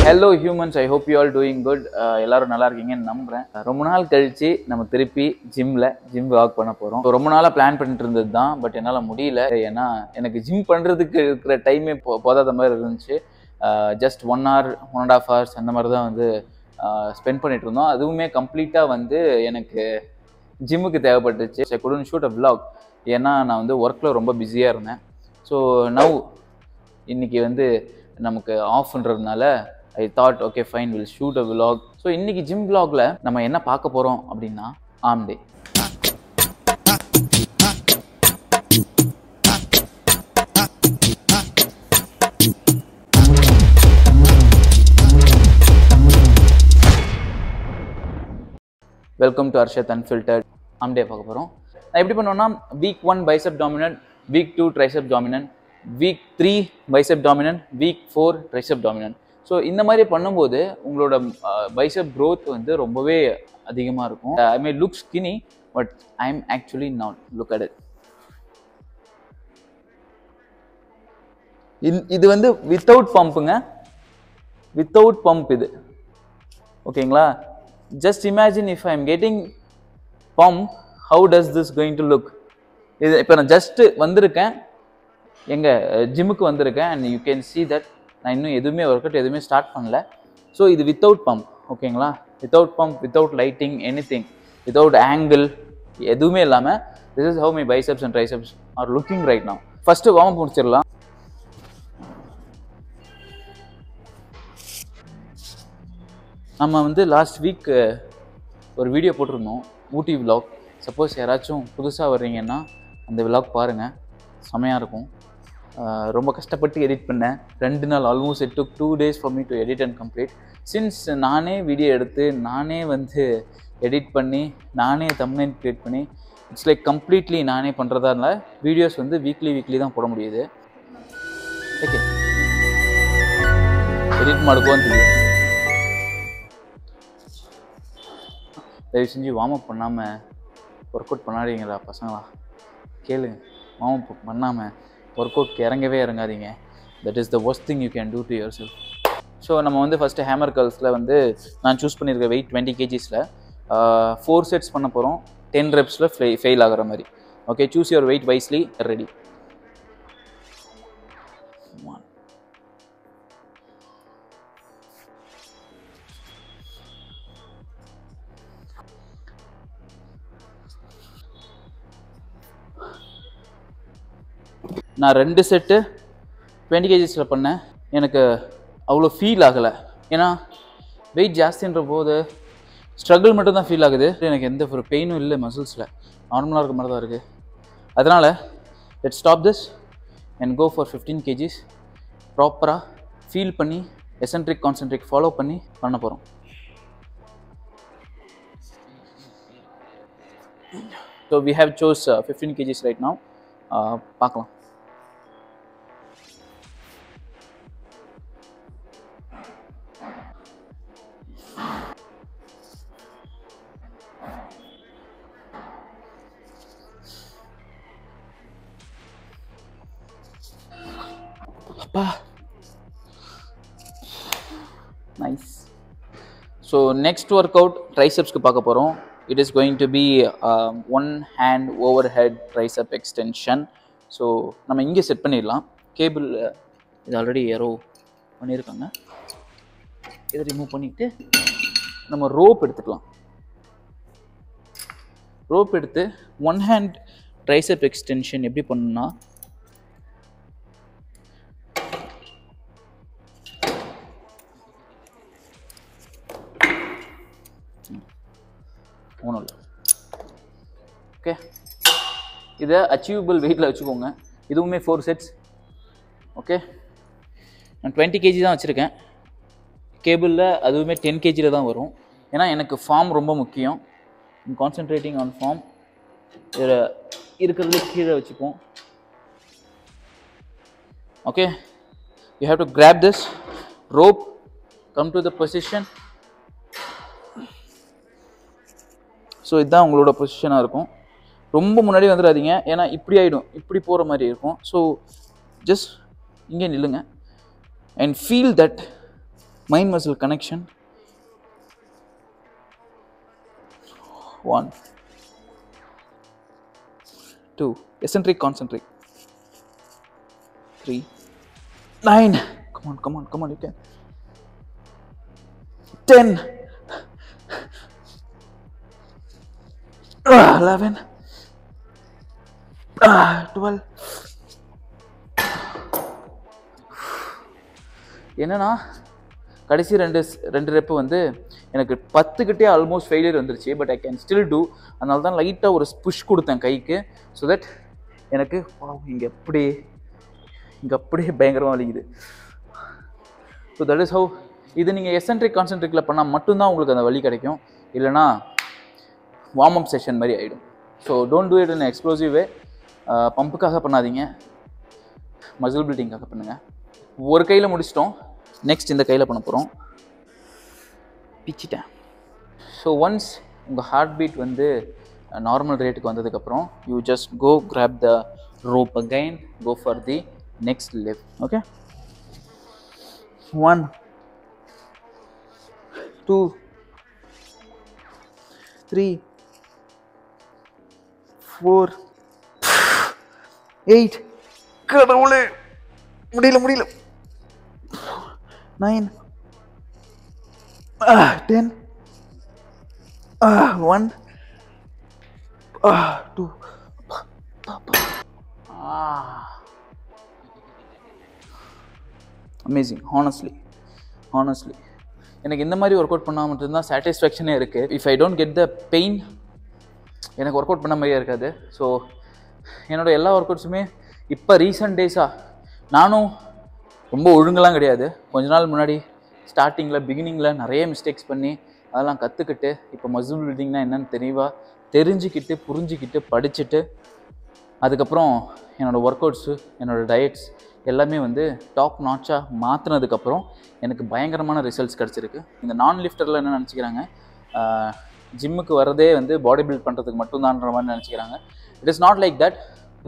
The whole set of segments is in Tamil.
Hello humans, I hope you all doing good. எல்லாரும் நல்லா இருக்கீங்கன்னு நம்புறேன். ரொம்ப நாள் கழிச்சு நம்ம திருப்பி ஜிம் வாக் பண்ண போறோம். ரொம்ப நாளா பிளான் பண்ணிட்டு இருந்தது தான், பட் என்னால முடியல. ஏன்னா எனக்கு ஜிம் பண்றதுக்கு இருக்கிற டைமே போதாத மாதிரி இருந்துச்சு. ஜஸ்ட் 1 hour 1.5 hours அந்த மாதிரி தான் வந்து ஸ்பெண்ட் பண்ணிட்டு இருந்தோம். அதுவுமே கம்ப்ளீட்டா வந்து எனக்கு ஜிம்முக்கு தேவைப்பட்டுச்சு. ஐ couldn't shoot a vlog ஏன்னா நான் வந்து ஒர்க்ல ரொம்ப பிஸியா இருந்தேன். ஸோ நவ் இன்னைக்கு வந்து நமக்கு ஆஃப்ன்றதுனால I thought okay fine we'll shoot a vlog. So இன்னைக்கு ஜிம் vlogல நம்ம என்ன பார்க்க போறோம் அப்படின்னா arm day. Welcome to Arshad unfiltered. Arm day பார்க்க போறோம். நான் எப்படி பண்ணுவேன்னா week 1 bicep dominant, week 2 tricep dominant, week 3 bicep dominant, week 4 tricep dominant. So இந்த மாதிரி பண்ணும்போது உங்களோட பைசெப் க்ரோத் வந்து ரொம்பவே அதிகமாக இருக்கும். I may look skinny but I am actually not. Look at it. இது வந்து வித்தவுட் பம்புங்க, வித்தவுட் பம்ப் இது. ஓகேங்களா? Just imagine if I am getting pump, how does this going to look? இது இப்போ நான் ஜஸ்ட்டு வந்திருக்கேன், எங்கள் ஜிம்முக்கு வந்திருக்கேன். And you can see that நான் இன்னும் எதுவுமே ஒர்க் அவுட் எதுவுமே ஸ்டார்ட் பண்ணல. ஸோ இது வித்தவுட் பம்ப். ஓகேங்களா? Without pump, without lighting, anything, without angle, எதுவுமே இல்லாமல் this is how my biceps and triceps are looking right now. First warm up முடிச்சிடலாம். நம்ம வந்து லாஸ்ட் வீக் ஒரு வீடியோ போட்டிருந்தோம், ஊட்டி விலாக். சப்போஸ் யாராச்சும் புதுசாக வர்றீங்கன்னா அந்த விலாக் பாருங்கள், செமையாக இருக்கும். ரொம்ப கஷ்டப்பட்டு எடிட் பண்ணேன். 2 நாள், almost it took 2 days for me to edit and complete. Since நானே வீடியோ எடுத்து நானே வந்து எடிட் பண்ணி நானே தம்ப்நெயில் கிரியேட் பண்ணி இட்ஸ் லைக் கம்ப்ளீட்லி நானே பண்ணுறதால வீடியோஸ் வந்து வீக்லி தான் போட முடியுது. ஓகே, எடிட் மாடுக்கும் தெரியும். தயவு செஞ்சு வார்ம் அப் பண்ணாமல் ஒர்க் அவுட் பண்ணாதீங்களா பசங்களா? கேளுங்க, வார்ம் அப் பண்ணாமல் ஒர்க் அவுட் இறங்காதீங்க. That is the worst thing you can do to yourself. So நம்ம வந்து ஃபஸ்ட்டு ஹேமர் கர்ல்ஸில் வந்து நான் சூஸ் பண்ணியிருக்க வெயிட் 20 kgsல 4 sets பண்ண போகிறோம். 10 reps ஃபெயில் ஆகிற மாதிரி. Okay, choose your wait wisely. Ready? நான் 2 செட்டு 20 kgsல பண்ணேன். எனக்கு அவ்வளோ ஃபீல் ஆகலை. ஏன்னா வெயிட் ஜாஸ்தின்ற போது ஸ்ட்ரகிள் மட்டும் தான் ஃபீல் ஆகுது. எனக்கு எந்த ஒரு பெயினும் இல்லை மசில்ஸில், நார்மலாக இருக்க மாதிரி தான் இருக்குது. அதனால் let's stop this and go for 15 kgs. ப்ராப்பராக ஃபீல் பண்ணி எசென்ட்ரிக் கான்சென்ட்ரிக் ஃபாலோ பண்ணி பண்ண போகிறோம். So we have chose 15 kgs right now. பார்க்கலாம். Nice. So next work out ட்ரைசெப்ஸ்க்கு பார்க்க போகிறோம். It is going to be 1 hand overhead tricep extension. So நம்ம இங்கே செட் பண்ணிடலாம். கேபிள் இது ஆல்ரெடி ஏரோ பண்ணியிருக்காங்க. இதை ரிமூவ் பண்ணிவிட்டு நம்ம ரோப் எடுத்துக்கலாம். ரோப் எடுத்து 1 hand ட்ரைசெப் எக்ஸ்டென்ஷன் எப்படி பண்ணணும்னா, ஒன்றும் இல்லை. ஓகே, இதை அச்சீவபிள் வெயிட்டில் வச்சுக்கோங்க. இதுவுமே 4 sets. ஓகே, நான் 20 kg தான் வச்சுருக்கேன். கேபிளில் அதுவுமே 10 kgல தான் வரும். ஏன்னா எனக்கு ஃபார்ம் ரொம்ப முக்கியம். Concentrating on form. இதில் இருக்கிறது கீழே வச்சுப்போம். Okay, you have to grab this rope, come to the position. So இதுதான் உங்களோட பொசிஷனாக இருக்கும். ரொம்ப முன்னாடி வந்துடாதீங்க, ஏன்னா இப்படி ஆகிடும், இப்படி போகிற மாதிரி இருக்கும். ஸோ ஜஸ்ட் இங்கே நில்லுங்க and feel that Mind muscle connection. 1 2 eccentric concentric 3 9 come on you can 10 11 12 என்னன்னா கடைசி ரெண்டு ரெப்பு வந்து எனக்கு 10 கிட்டே ஆல்மோஸ்ட் ஃபெயிலியர் வந்துருச்சு. But I can still do. அதனால தான் லைட்டாக ஒரு புஷ் கொடுத்தேன் கைக்கு. ஸோ தட் எனக்கு இங்கே அப்படியே பயங்கரமாக வலிக்குது. So that is how. இது நீங்கள் எசென்ட்ரிக் கான்சென்ட்ரிக்கில் பண்ணால் மட்டும்தான் உங்களுக்கு அந்த வலி கிடைக்கும். இல்லைனா வார்ம் அப் செஷன் மாதிரி ஆகிடும். So don't do it in explosive way. பம்புக்காக பண்ணாதீங்க, மசில் பில்டிங்காக பண்ணுங்கள். ஒரு கையில் முடிச்சிட்டோம். நெக்ஸ்ட் இந்த கையில் பண்ண போகிறோம். பிச்சிட்டேன். ஸோ ஒன்ஸ் உங்கள் ஹார்ட் பீட் வந்து நார்மல் ரேட்டுக்கு வந்ததுக்கப்புறம் you just go grab the rope again, go for the next lift. Okay, 1 2 3 4 8 கடவுளே முடியல 9 10 1 2 அமேசிங். ஹானஸ்ட்லி எனக்கு இந்த மாதிரி ஒர்க் அவுட் பண்ணால் மட்டும்தான் சாட்டிஸ்ஃபேக்ஷனே இருக்குது. If I don't get the pain எனக்கு ஒர்க் அவுட் பண்ண மாதிரியே இருக்காது. ஸோ என்னோடய எல்லா ஒர்க் அவுட்ஸுமே இப்போ ரீசெண்ட் டேஸாக, நானும் ரொம்ப ஒழுங்கெல்லாம் கிடையாது. கொஞ்ச நாள் முன்னாடி ஸ்டார்டிங்கில் பிகினிங்கில் நிறைய மிஸ்டேக்ஸ் பண்ணி அதெல்லாம் கற்றுக்கிட்டு இப்போ மசில் பில்டிங்னா என்னென்னு தெரிஞ்சுக்கிட்டு புரிஞ்சுக்கிட்டு படிச்சுட்டு அதுக்கப்புறம் என்னோடய ஒர்க் அவுட்ஸு, என்னோடய டயட்ஸ் எல்லாமே வந்து டாப் நாட்சாக மாற்றினதுக்கப்புறம் எனக்கு பயங்கரமான ரிசல்ட்ஸ் கிடச்சிருக்கு. இந்த நான் லிஃப்டரில் என்ன நினச்சிக்கிறாங்க, ஜிம்முக்கு வரதே வந்து பாடி பில்ட் பண்ணுறதுக்கு மட்டும்தான்ற மாதிரி நினச்சிக்கிறாங்க. It is not like that.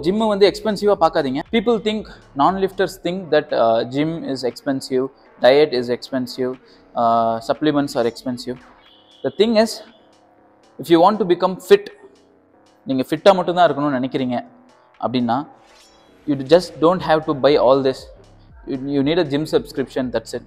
Gym வந்து எக்ஸ்பென்சிவாக பார்க்காதீங்க. People think, non lifters think that gym is expensive, diet is expensive, supplements are expensive. The thing is, if you want to become fit, நீங்கள் ஃபிட்டாக மட்டும்தான் இருக்கணும்னு நினைக்கிறீங்க அப்படின்னா, you just don't have to buy all this. You need a gym subscription, that's it.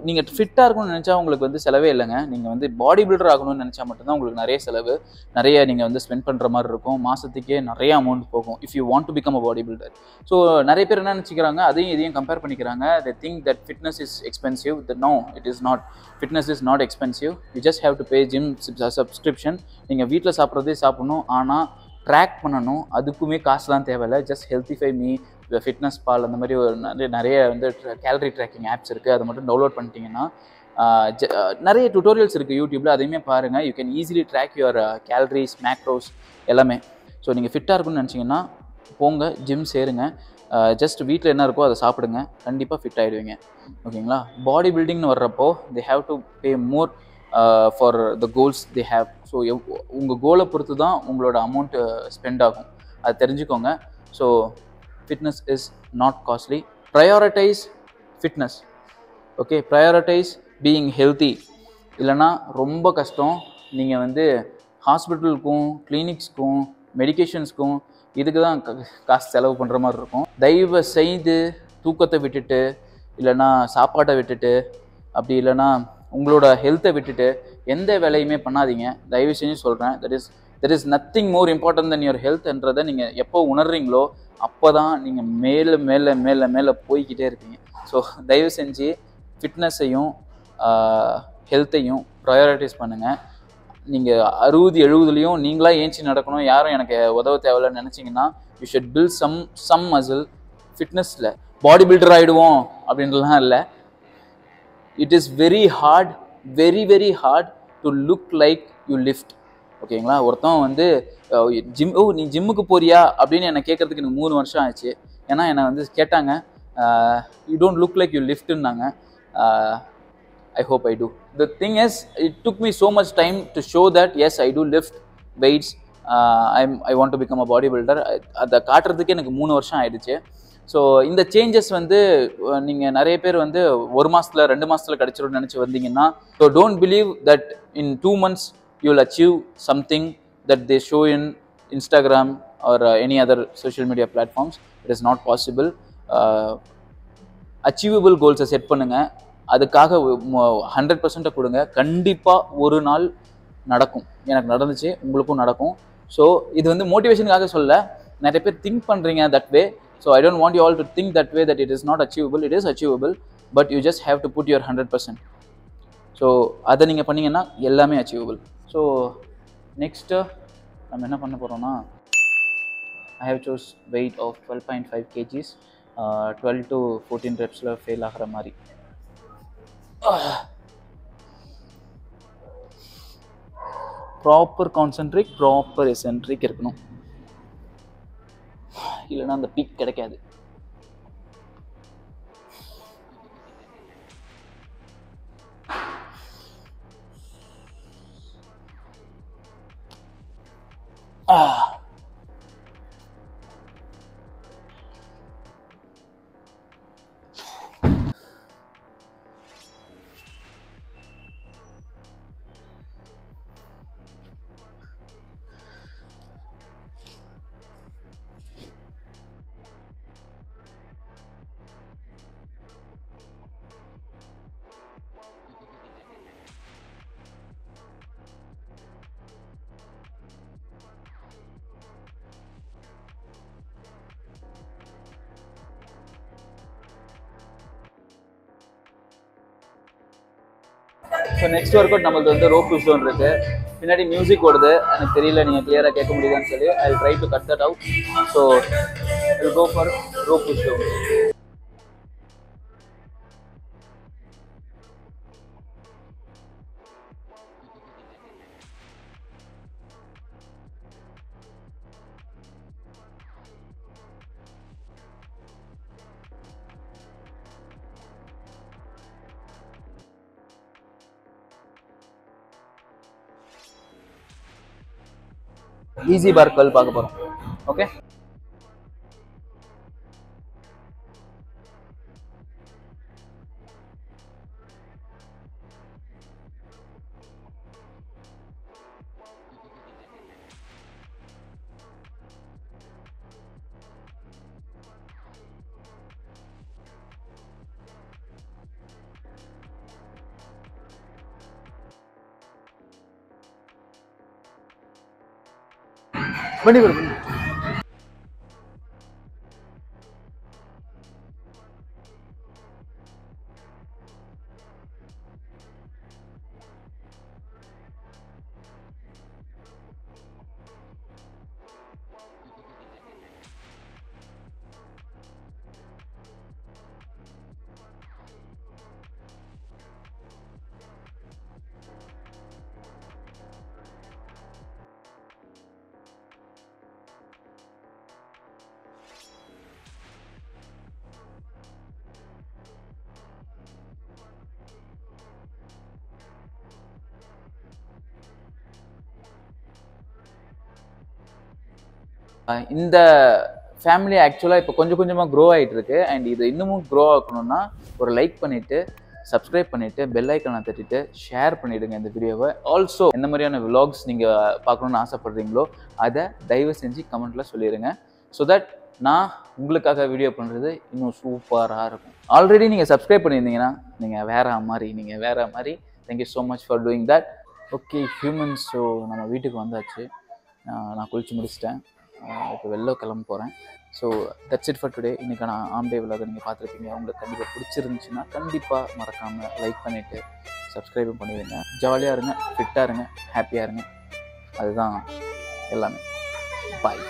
நீங்கள் ஃபிட்டாக இருக்கணும்னு நினச்சா உங்களுக்கு வந்து செலவே இல்லைங்க. நீங்கள் வந்து பாடி பில்டர் ஆகணும்னு நினச்சா மட்டும்தான் உங்களுக்கு நிறைய செலவு, நிறைய நீங்கள் வந்து ஸ்பெண்ட் பண்ணுற மாதிரி இருக்கும். மாதத்துக்கே நிறைய அமௌண்ட் போகும் if you want to become a body builder. So நிறைய பேர் என்ன நினச்சிக்கிறாங்க, அதையும் இதையும் கம்பேர் பண்ணிக்கிறாங்க. they think that fitness is expensive. No, it is not. Fitness is not expensive. You just have to pay gym subscription. நீங்கள் வீட்டில் சாப்பிட்றதே சாப்பிடணும், ஆனால் ட்ராக் பண்ணணும். அதுக்குமே காசுலாம் தேவையில்லை. ஜஸ்ட் ஹெல்த்திஃபை மீ, ஃபிட்னஸ் பால், அந்த மாதிரி ஒரு நிறைய வந்து கேலரி ட்ராக்கிங் ஆப்ஸ் இருக்குது. அதை மட்டும் டவுன்லோட் பண்ணிட்டீங்கன்னா நிறைய டுட்டோரியல்ஸ் இருக்குது யூடியூப்பில், அதையுமே பாருங்கள். You can easily track your calories, macros எல்லாமே. ஸோ நீங்கள் ஃபிட்டாக இருக்குன்னு நினச்சிங்கன்னா போங்க, ஜிம் சேருங்க. ஜஸ்ட் வீட்டில் என்ன இருக்கோ அதை சாப்பிடுங்க, கண்டிப்பாக ஃபிட் ஆகிடுவீங்க. ஓகேங்களா? பாடி பில்டிங்னு வர்றப்போ they have to pay more for the goals they have. So உங்கள் கோலை பொறுத்து தான் உங்களோட அமௌண்ட்டு ஸ்பெண்ட் ஆகும், அது தெரிஞ்சுக்கோங்க. So fitness is not costly. Prioritise fitness. Okay, prioritise being healthy. இல்லைனா ரொம்ப கஷ்டம். நீங்கள் வந்து ஹாஸ்பிட்டலுக்கும் கிளினிக்ஸ்க்கும் மெடிக்கேஷன்ஸ்க்கும் இதுக்கு தான் காசு செலவு பண்ணுற மாதிரி இருக்கும். தயவு செய்து தூக்கத்தை விட்டுட்டு, இல்லைனா சாப்பாட்டை விட்டுட்டு, அப்படி இல்லைனா உங்களோட ஹெல்த்தை விட்டுட்டு எந்த வேலையுமே பண்ணாதீங்க. தயவு செஞ்சு சொல்கிறேன். There is nothing more important than your ஹெல்த்ன்றதை நீங்கள் எப்போ உணர்றீங்களோ அப்போ தான் நீங்கள் மேலே மேலே மேலே மேலே போய்கிட்டே இருப்பீங்க. ஸோ தயவு செஞ்சு ஃபிட்னஸையும் ஹெல்த்தையும் ப்ரையாரிட்டைஸ் பண்ணுங்கள். நீங்கள் 60-70லையும் நீங்களாக ஏஞ்சி நடக்கணும், யாரும் எனக்கு உதவ தேவையில்லைன்னு நினச்சிங்கன்னா, you should build some muscle. ஃபிட்னஸில் பாடி பில்டர் ஆகிடுவோம் அப்படின்றலாம் இல்லை. It is very hard, very hard to look like you lift. ஓகேங்களா? ஒருத்தன் வந்து நீ ஜிம்முக்கு போறியா அப்படின்னு என்னை கேட்கறதுக்கு எனக்கு 3 வருஷம் ஆச்சு. ஏன்னா என்னை வந்து கேட்டாங்க, you don't look like you லிஃப்ட்னாங்க. I hope I do. The thing is, it took me so much time to show that yes, I do lift weights. I want to become a bodybuilder. அதை காட்டுறதுக்கு எனக்கு 3 வருஷம் ஆயிடுச்சு. ஸோ இந்த சேஞ்சஸ் வந்து நீங்கள் நிறைய பேர் வந்து 1 மாதத்தில் 2 மாதத்தில் கிடச்சிரும்னு நினச்சி வந்தீங்கன்னா, so don't believe that in 2 months you will achieve something that they show in Instagram or any other social media platforms. It is not possible. Achievable கோல்ஸை செட் பண்ணுங்கள். அதுக்காக 100% கொடுங்க. கண்டிப்பாக ஒரு நாள் நடக்கும். எனக்கு நடந்துச்சு, உங்களுக்கும் நடக்கும். ஸோ இது வந்து மோட்டிவேஷனுக்காக சொல்ல, நிறைய பேர் திங்க் பண்ணுறீங்க that way. So I don't want you all to think that way, that it is not achievable. It is achievable, but you just have to put your 100%. So அதை நீங்கள் பண்ணிங்கன்னா எல்லாமே achievable. So next நம்ம என்ன பண்ண போகிறோம்னா, I have chose weight of 12.5 kgs, 12 to 14 reps fail ஆகிற மாதிரி. ப்ராப்பர் கான்சென்ட்ரிக், ப்ராப்பர் எசென்ட்ரிக் இருக்கணும், இல்லைன்னா அந்த பீக் கிடைக்காது. ஸோ நெக்ஸ்ட் ஒர்க் அவுட் நம்மளுக்கு வந்து ரோப் புஷ் டவுன் இருக்கு. பின்னாடி மியூசிக் ஓடுது, எனக்கு தெரியல நீங்கள் கிளியராக கேட்க முடியுதான்னு சொல்லி. I try to cut that out. So will go for rope push down. Easy bar curl பார்க்க போகிறோம். ஓகே, பண்ணி கொடுங்க. இந்த ஃபேமிலி ஆக்சுவலாக இப்போ கொஞ்சம் கொஞ்சமாக க்ரோ ஆகிட்டு இருக்கு. அண்ட் இது இன்னமும் க்ரோ ஆகணும்னா ஒரு லைக் பண்ணிவிட்டு, சப்ஸ்கிரைப் பண்ணிவிட்டு, பெல் ஐக்கனை தட்டிட்டு ஷேர் பண்ணிவிடுங்க இந்த வீடியோவை. ஆல்சோ எந்த மாதிரியான விலாக்ஸ் நீங்கள் பார்க்கணுன்னு ஆசைப்படுறீங்களோ அதை தயவு செஞ்சு கமெண்ட்டில் சொல்லிடுங்க. ஸோ தட் நான் உங்களுக்காக வீடியோ பண்ணுறது இன்னும் சூப்பராக இருக்கும். ஆல்ரெடி நீங்கள் சப்ஸ்கிரைப் பண்ணியிருந்தீங்கன்னா நீங்கள் வேற மாதிரி. Thank you so much for doing that. Okay humans, so நம்ம வீட்டுக்கு வந்தாச்சு. நான் குளிச்சு முடிச்சிட்டேன். இப்போ வெளில கிளம்ப போகிறேன். So that's it for today. இன்றைக்கான ஆம்டே விலாக நீங்கள் பார்த்துருப்பீங்க. உங்களுக்கு கண்டிப்பாக பிடிச்சிருந்துச்சுன்னா கண்டிப்பாக மறக்காமல் லைக் பண்ணிவிட்டு சப்ஸ்கிரைபும் பண்ணிடுங்க. ஜாலியாக இருங்க, ஃபிட்டாக இருங்க, ஹாப்பியாக இருங்க. அதுதான் எல்லாமே. பாய்.